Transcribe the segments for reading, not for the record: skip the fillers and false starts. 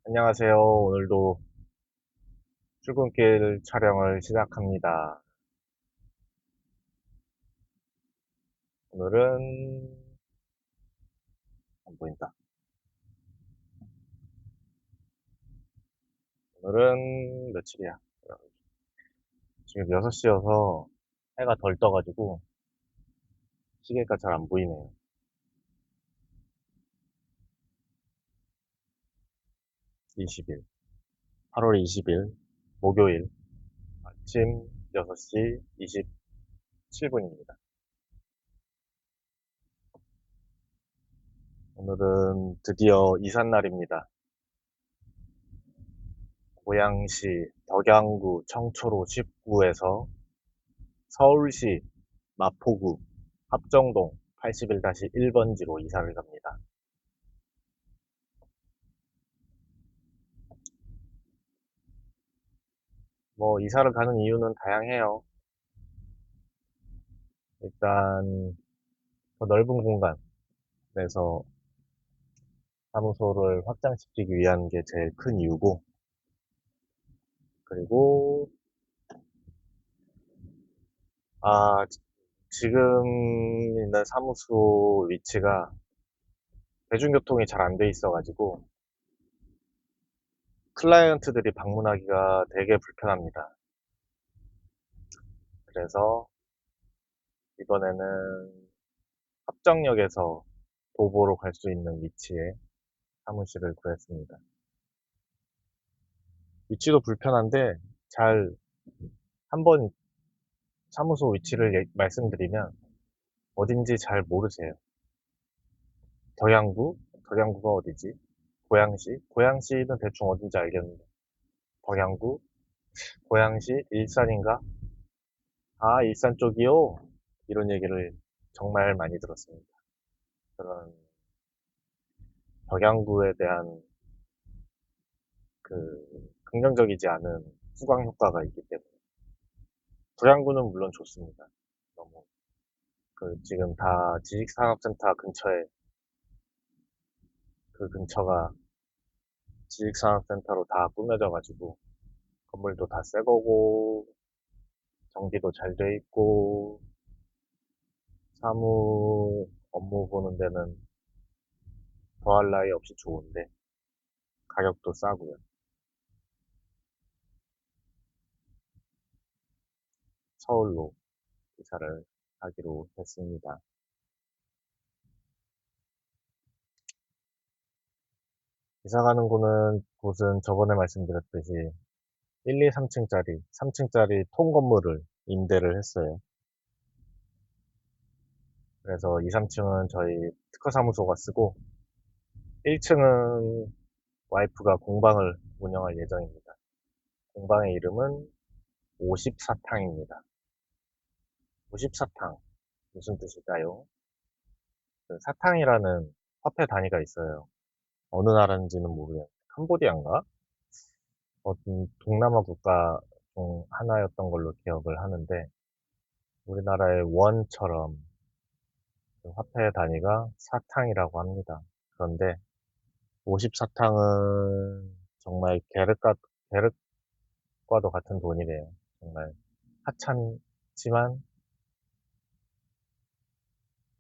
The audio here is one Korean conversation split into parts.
안녕하세요. 오늘도 출근길 촬영을 시작합니다. 오늘은 안 보인다. 오늘은 며칠이야? 지금 6시여서 해가 덜 떠가지고 시계가 잘 안 보이네요. 20일, 8월 20일, 목요일 아침 6시 27분입니다. 오늘은 드디어 이삿날입니다. 고양시 덕양구 청초로 19에서 서울시 마포구 합정동 81-1번지로 이사를 갑니다. 뭐, 이사를 가는 이유는 다양해요. 일단, 더 넓은 공간에서 사무소를 확장시키기 위한 게 제일 큰 이유고, 그리고, 지금 있는 사무소 위치가 대중교통이 잘 안 돼 있어가지고, 클라이언트들이 방문하기가 되게 불편합니다. 그래서, 이번에는 합정역에서 도보로 갈 수 있는 위치에 사무실을 구했습니다. 위치도 불편한데, 한번 사무소 위치를 말씀드리면 어딘지 잘 모르세요. 덕양구? 덕양구가 어디지? 고양시? 고양시는 대충 어딘지 알겠는데 덕양구? 고양시? 일산인가? 아, 일산 쪽이요? 이런 얘기를 정말 많이 들었습니다. 그런 덕양구에 대한 긍정적이지 않은 후광 효과가 있기 때문에 덕양구는 물론 좋습니다. 너무 지금 다 지식산업센터 근처에 그 근처가 지식산업센터로 다 꾸며져가지고 건물도 다 새 거고 전기도 잘 돼 있고 사무 업무 보는 데는 더할 나위 없이 좋은데 가격도 싸고요. 서울로 이사를 하기로 했습니다. 이사 가는 곳은 저번에 말씀드렸듯이 1, 2, 3층짜리 통건물을 임대를 했어요. 그래서 2, 3층은 저희 특허사무소가 쓰고 1층은 와이프가 공방을 운영할 예정입니다. 공방의 이름은 54탕입니다. 54탕. 무슨 뜻일까요? 그 사탕이라는 화폐 단위가 있어요. 어느 나라인지는 모르겠는데, 캄보디아인가? 어떤 동남아 국가 중 하나였던 걸로 기억을 하는데, 우리나라의 원처럼 그 화폐 단위가 사탕이라고 합니다. 그런데 54탕은 정말 계륵과도 같은 돈이래요. 정말 하찮지만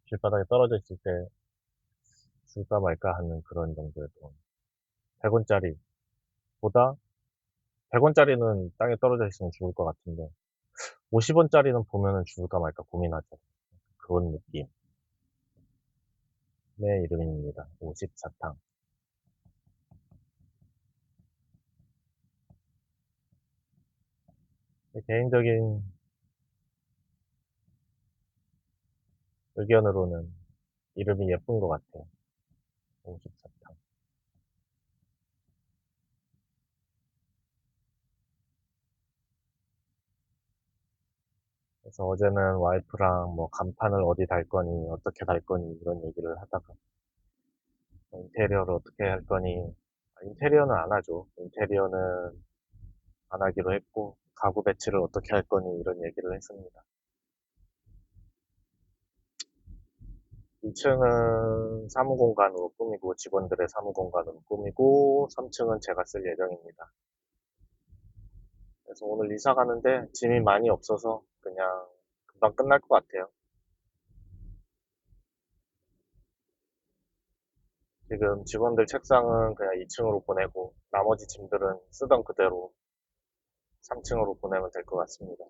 길바닥에 떨어져 있을 때 줄까 말까 하는 그런 정도의 돈. 100원짜리 보다 100원짜리는 땅에 떨어져 있으면 죽을 것 같은데 50원짜리는 보면은 죽을까 말까 고민하죠. 그런 느낌의 이름입니다. 54탕. 개인적인 의견으로는 이름이 예쁜 것 같아요. 54탕. 그래서 어제는 와이프랑 뭐 간판을 어디 달 거니, 어떻게 달 거니 이런 얘기를 하다가 인테리어를 어떻게 할 거니, 인테리어는 안 하죠. 인테리어는 안 하기로 했고 가구 배치를 어떻게 할 거니 이런 얘기를 했습니다. 2층은 사무공간으로 꾸미고 직원들의 사무공간으로 꾸미고 3층은 제가 쓸 예정입니다. 그래서 오늘 이사 가는데 짐이 많이 없어서 그냥 금방 끝날 것 같아요. 지금 직원들 책상은 그냥 2층으로 보내고 나머지 짐들은 쓰던 그대로 3층으로 보내면 될 것 같습니다.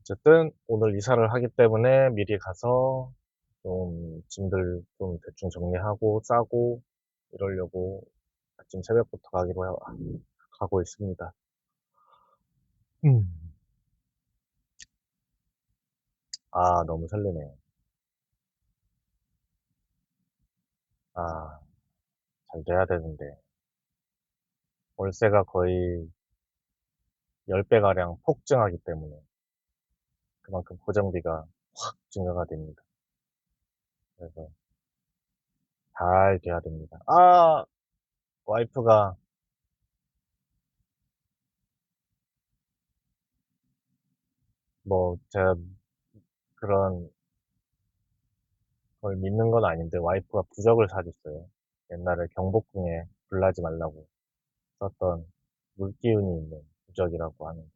어쨌든 오늘 이사를 하기 때문에 미리 가서 좀 짐들 좀 대충 정리하고 싸고 이러려고 아침 새벽부터 가고 있습니다. 음. 아, 너무 설레네요. 아, 잘 돼야 되는데. 월세가 거의 10배가량 폭증하기 때문에 그만큼 고정비가 확 증가가 됩니다. 그래서 잘 돼야 됩니다. 아, 와이프가 뭐 제가 그런 걸 믿는 건 아닌데 와이프가 부적을 사줬어요. 옛날에 경복궁에 불나지 말라고 썼던 물기운이 있는 부적이라고 하는데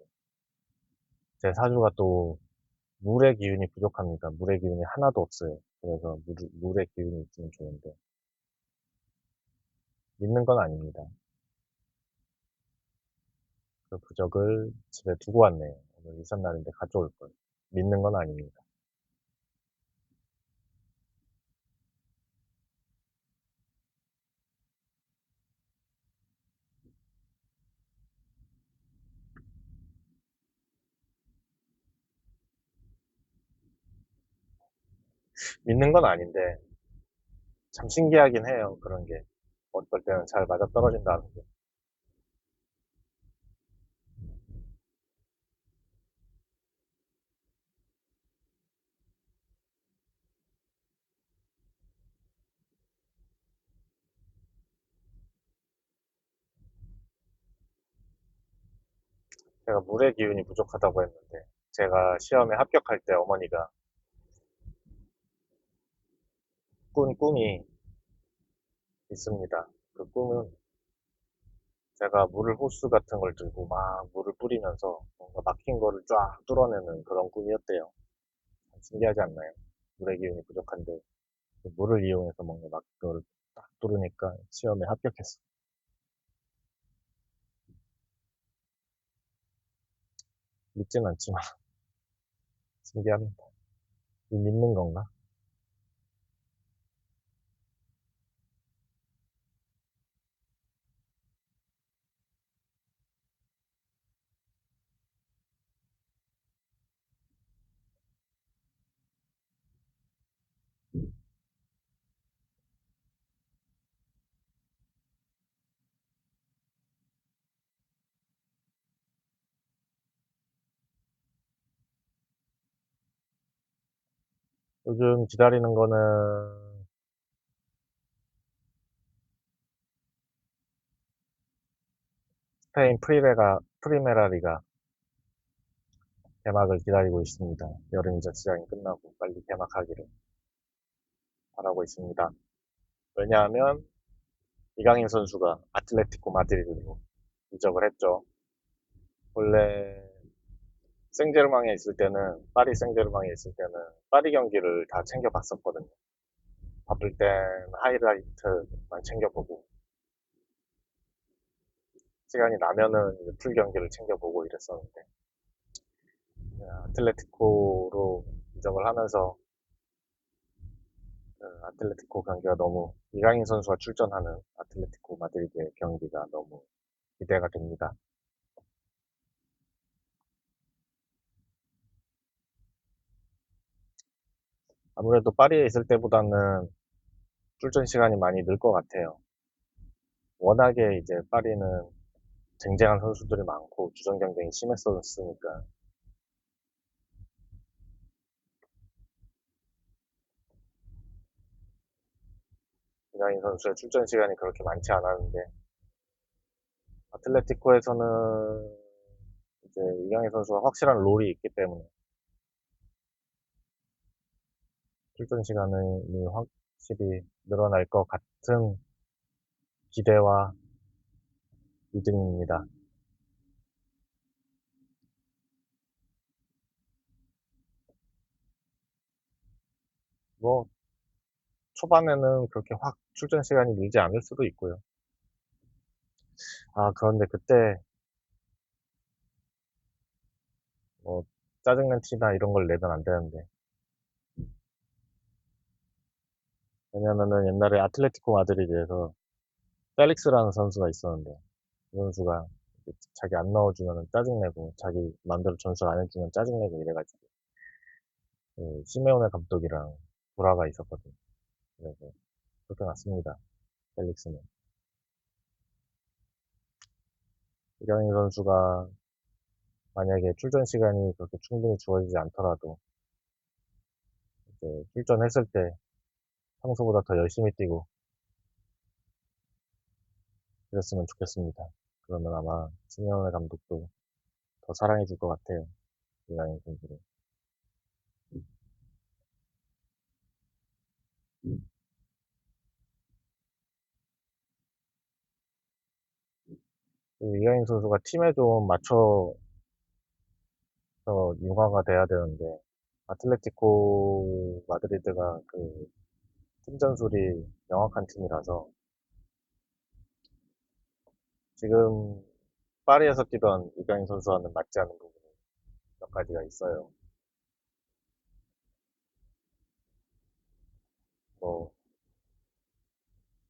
제 사주가 또 물의 기운이 부족합니다. 물의 기운이 하나도 없어요. 그래서 물의 기운이 있으면 좋은데 믿는 건 아닙니다. 그 부적을 집에 두고 왔네요. 오늘 이삿날인데 가져올 걸. 믿는 건 아닙니다. 믿는 건 아닌데 참 신기하긴 해요. 그런 게. 어떨 때는 잘 맞아떨어진다는 게. 제가 물의 기운이 부족하다고 했는데 제가 시험에 합격할 때 어머니가 꾼 꿈이 있습니다. 그 꿈은 제가 물을 호스 같은 걸 들고 막 물을 뿌리면서 뭔가 막힌 거를 쫙 뚫어내는 그런 꿈이었대요. 참 신기하지 않나요? 물의 기운이 부족한데 그 물을 이용해서 뭔가 막힌 거를 딱 뚫으니까 시험에 합격했어. 믿진 않지만 신기합니다. 이 믿는 건가? 요즘 기다리는 거는 스페인 프리메라 리가 개막을 기다리고 있습니다. 여름 이적 시장이 끝나고 빨리 개막하기를 바라고 있습니다. 왜냐하면 이강인 선수가 아틀레티코 마드리드로 이적을 했죠. 원래 생제르맹에 있을 때는 파리 생제르맹에 있을 때는 파리 경기를 다 챙겨봤었거든요. 바쁠 땐 하이라이트만 챙겨보고 시간이 나면은 이제 풀 경기를 챙겨보고 이랬었는데 아틀레티코로 이적을 하면서 아틀레티코 경기가 너무 이강인 선수가 출전하는 아틀레티코 마드리드의 경기가 너무 기대가 됩니다. 아무래도 파리에 있을 때보다는 출전 시간이 많이 늘 것 같아요. 워낙에 이제 파리는 쟁쟁한 선수들이 많고 주전 경쟁이 심했었으니까 이강인 선수의 출전 시간이 그렇게 많지 않았는데, 아틀레티코에서는 이제 이강인 선수가 확실한 롤이 있기 때문에 출전 시간이 확실히 늘어날 것 같은 기대와 믿음입니다. 뭐, 초반에는 그렇게 확 출전 시간이 늘지 않을 수도 있고요. 아, 그런데 그때 뭐 짜증난 티나 이런 걸 내면 안 되는데. 왜냐면은 옛날에 아틀레티코 마드리드에서 펠릭스라는 선수가 있었는데, 그 선수가 자기 안 넣어주면 짜증내고, 자기 마음대로 전술 안 해주면 짜증내고 이래가지고, 그 시메오네 감독이랑 불화가 있었거든요. 그래서 그렇게 났습니다. 펠릭스는. 이강인 선수가 만약에 출전 시간이 그렇게 충분히 주어지지 않더라도, 이제 출전했을 때 평소보다 더 열심히 뛰고, 그랬으면 좋겠습니다. 그러면 아마 시메오네 감독도 더 사랑해 줄 것 같아요. 이강인 선수를. 그 이강인 선수가 팀에 좀 맞춰서 융화가 돼야 되는데, 아틀레티코 마드리드가 그 팀 전술이 명확한 팀이라서, 지금 파리에서 뛰던 이강인 선수와는 맞지 않는 부분이 몇 가지가 있어요. 뭐,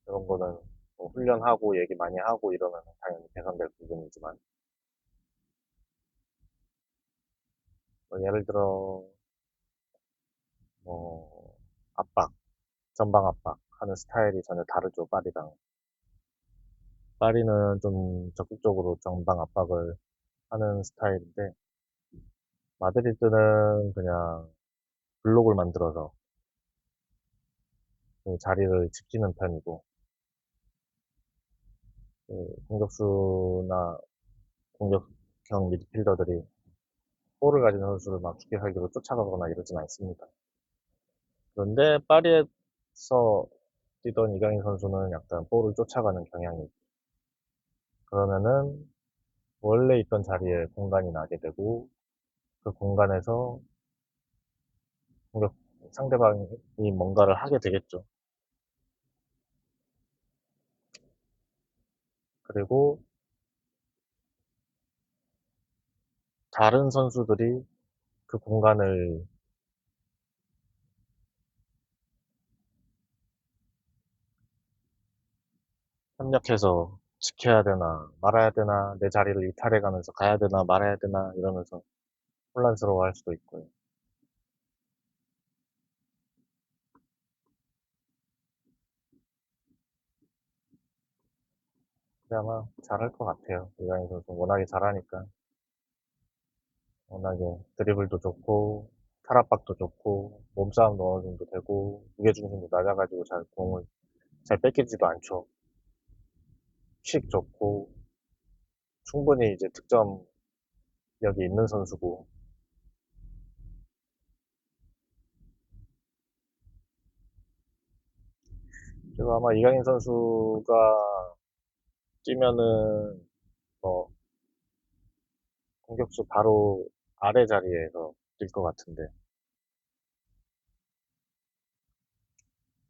이런 거는 뭐 훈련하고 얘기 많이 하고 이러면 당연히 개선될 부분이지만, 뭐 예를 들어, 뭐, 압박, 전방 압박 하는 스타일이 전혀 다르죠, 파리랑. 파리는 좀 적극적으로 전방 압박을 하는 스타일인데, 마드리드는 그냥 블록을 만들어서 그 자리를 지키는 편이고, 그 공격수나 공격형 미드필더들이 볼을 가진 선수를 막 죽게 살기로 쫓아가거나 이러진 않습니다. 그런데 파리에서 뛰던 이강인 선수는 약간 볼을 쫓아가는 경향이 있고, 그러면은 원래 있던 자리에 공간이 나게 되고, 그 공간에서 공격 상대방이 뭔가를 하게 되겠죠. 그리고 다른 선수들이 그 공간을 협력해서 지켜야 되나 말아야 되나, 내 자리를 이탈해 가면서 가야 되나 말아야 되나 이러면서 혼란스러워 할 수도 있고요. 근데 아마 잘할 것 같아요. 이강인 선수 워낙에 잘하니까. 워낙에 드리블도 좋고 탈압박도 좋고 몸싸움도 어느 정도 되고 무게중심도 낮아가지고 잘 공을 잘 뺏기지도 않죠. 킥 좋고 충분히 이제 득점력이 있는 선수고, 그리고 아마 이강인 선수가 뛰면은 뭐 공격수 바로 아래 자리에서 뛸 것 같은데,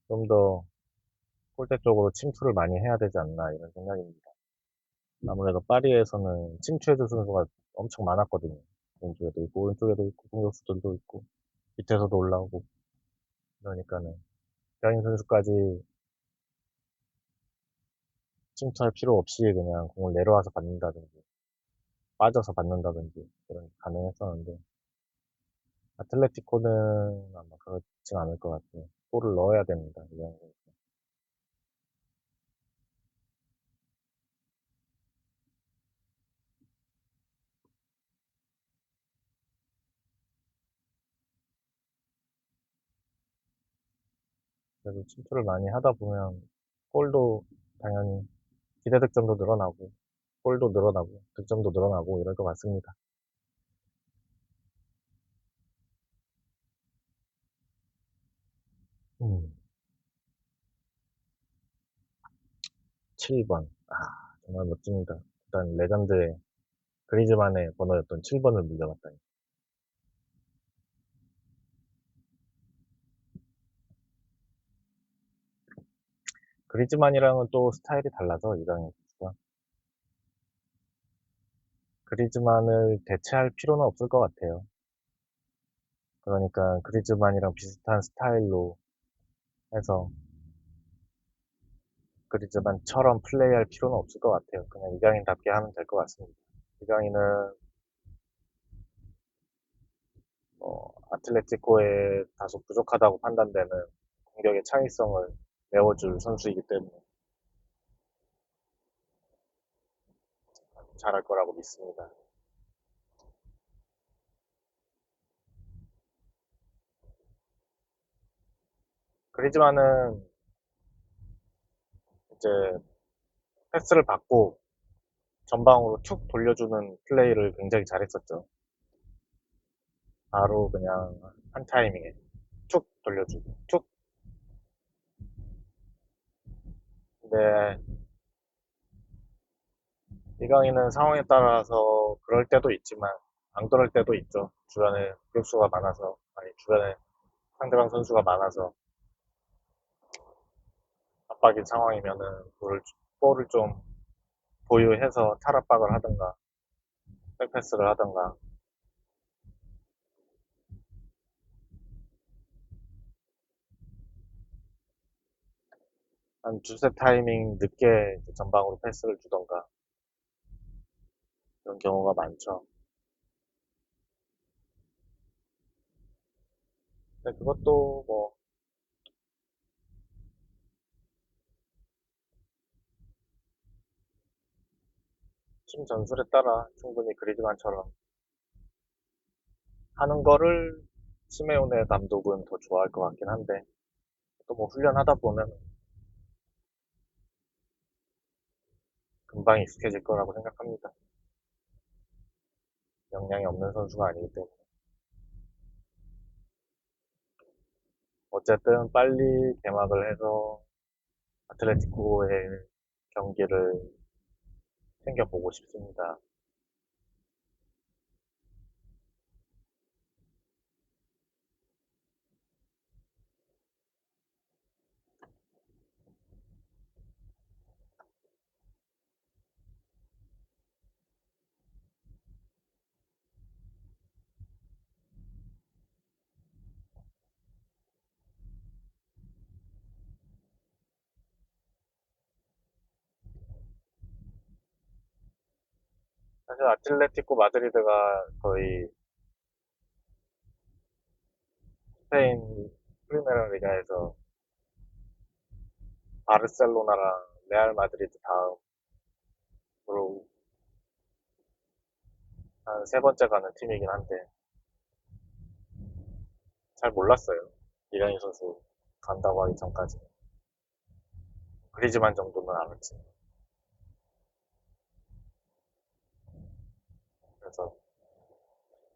좀 더 골대 쪽으로 침투를 많이 해야 되지 않나 이런 생각입니다. 아무래도 파리에서는 침투해줄 선수가 엄청 많았거든요. 왼쪽에도 있고 오른쪽에도 있고 공격수들도 있고 밑에서도 올라오고, 그러니까는 이강인 선수까지 침투할 필요 없이 그냥 공을 내려와서 받는다든지 빠져서 받는다든지 이런 게 가능했었는데, 아틀레티코는 아마 그렇진 않을 것 같아요. 골을 넣어야 됩니다. 이강인 선수. 그래도 침투를 많이 하다 보면 골도 당연히 기대 득점도 늘어나고, 골도 늘어나고, 득점도 늘어나고 이럴 것 같습니다. 음, 7번. 아, 정말 멋집니다. 일단 레전드의 그리즈만의 번호였던 7번을 물려받다니. 그리즈만이랑은 또 스타일이 달라서 이강인 선수가. 그리즈만을 대체할 필요는 없을 것 같아요. 그러니까 그리즈만이랑 비슷한 스타일로 해서 그리즈만처럼 플레이할 필요는 없을 것 같아요. 그냥 이강인답게 하면 될 것 같습니다. 이강인은 아틀레티코에 다소 부족하다고 판단되는 공격의 창의성을 메워줄 선수이기 때문에 잘할 거라고 믿습니다. 그리즈만은 이제 패스를 받고 전방으로 툭 돌려주는 플레이를 굉장히 잘했었죠. 바로 그냥 한 타이밍에 툭 돌려주고 툭. 근데 이강인은 상황에 따라서 그럴 때도 있지만 안 그럴 때도 있죠. 주변에 공격수가 많아서, 아니 주변에 상대방 선수가 많아서 압박인 상황이면은 볼을 좀 보유해서 탈압박을 하든가 백패스를 하든가 한 두세 타이밍 늦게 전방으로 패스를 주던가 그런 경우가 많죠. 근데 그것도 뭐 팀 전술에 따라 충분히 그리즈만처럼 하는 거를 시메오네 감독은 더 좋아할 것 같긴 한데 또 뭐 훈련하다 보면 금방 익숙해질 거라고 생각합니다. 역량이 없는 선수가 아니기 때문에. 어쨌든 빨리 개막을 해서 아틀레티코의 경기를 챙겨보고 싶습니다. 사실 아틀레티코 마드리드가 거의 스페인 프리메라 리가에서 바르셀로나랑 레알 마드리드 다음으로 한 세 번째 가는 팀이긴 한데 잘 몰랐어요. 이강인 선수 간다고 하기 전까지. 그리즈만 정도는 알았지. 그래서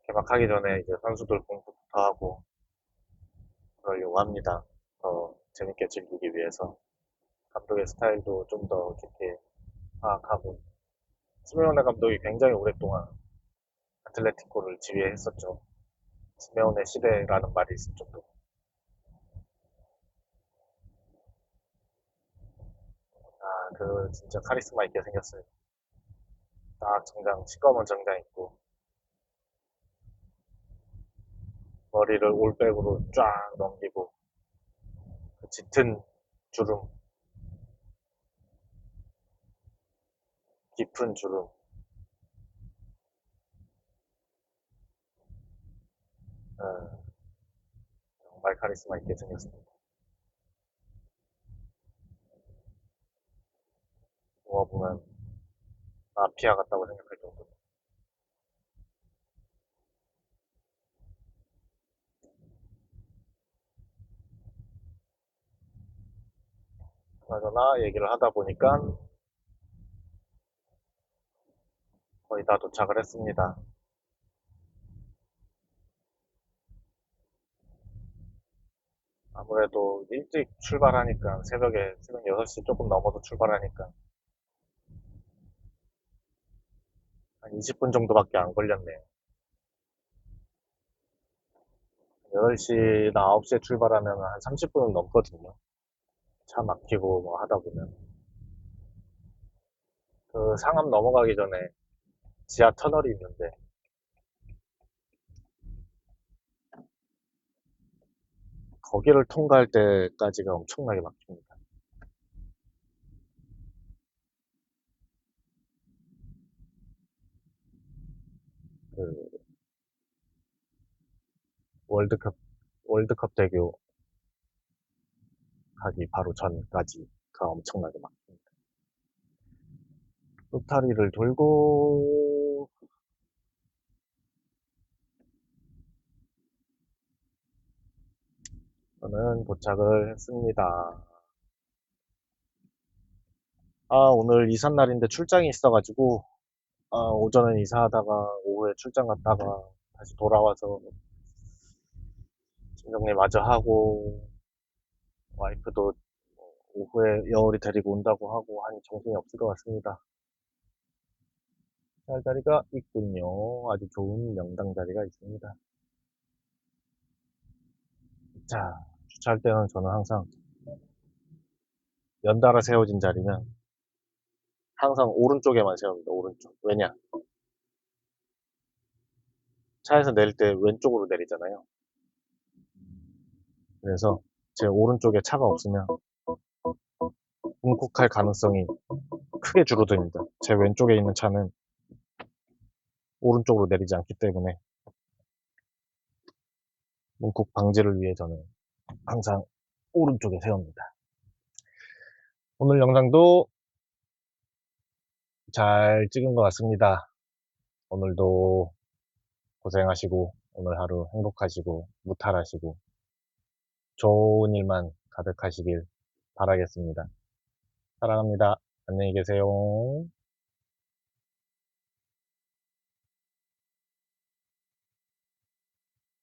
개막하기 전에 이제 선수들 공부부터 하고 그러려고 합니다. 더 재밌게 즐기기 위해서. 감독의 스타일도 좀 더 깊게 파악하고. 시메오네 감독이 굉장히 오랫동안 아틀레티코를 지휘했었죠. 시메오네 시대라는 말이 있을 정도로. 아, 그 진짜 카리스마 있게 생겼어요. 딱 정장, 시꺼먼 정장 입고 머리를 올백으로 쫙 넘기고 그 짙은 주름, 깊은 주름. 어, 정말 카리스마 있게 생겼습니다. 누워보면 마피아 같다고 생각할 정도로. 그나저나 얘기를 하다 보니까 거의 다 도착을 했습니다. 아무래도 일찍 출발하니까 새벽 6시 조금 넘어서 출발하니까 한 20분 정도밖에 안 걸렸네요. 8시나 9시에 출발하면 한 30분은 넘거든요. 차 막히고 뭐 하다 보면. 그 상암 넘어가기 전에 지하 터널이 있는데 거기를 통과할 때까지가 엄청나게 막힙니다. 그 월드컵, 월드컵 대교 가기 바로 전까지가 엄청나게 막힙니다. 로타리를 돌고 저는 도착을 했습니다. 아, 오늘 이삿날인데 출장이 있어가지고, 오전엔 이사하다가 오후에 출장 갔다가 다시 돌아와서 짐 정리 마저 하고, 와이프도 오후에 여울이 데리고 온다고 하고 하니 정신이 없을 것 같습니다. 할 자리가 있군요. 아주 좋은 명당 자리가 있습니다. 자, 주차할 때는 저는 항상 연달아 세워진 자리는 항상 오른쪽에만 세웁니다. 오른쪽. 왜냐? 차에서 내릴 때 왼쪽으로 내리잖아요. 그래서 제 오른쪽에 차가 없으면 뭉콕할 가능성이 크게 줄어듭니다. 제 왼쪽에 있는 차는 오른쪽으로 내리지 않기 때문에 뭉콕 방지를 위해 저는 항상 오른쪽에 세웁니다. 오늘 영상도 잘 찍은 것 같습니다. 오늘도 고생하시고 오늘 하루 행복하시고 무탈하시고 좋은 일만 가득하시길 바라겠습니다. 사랑합니다. 안녕히 계세요.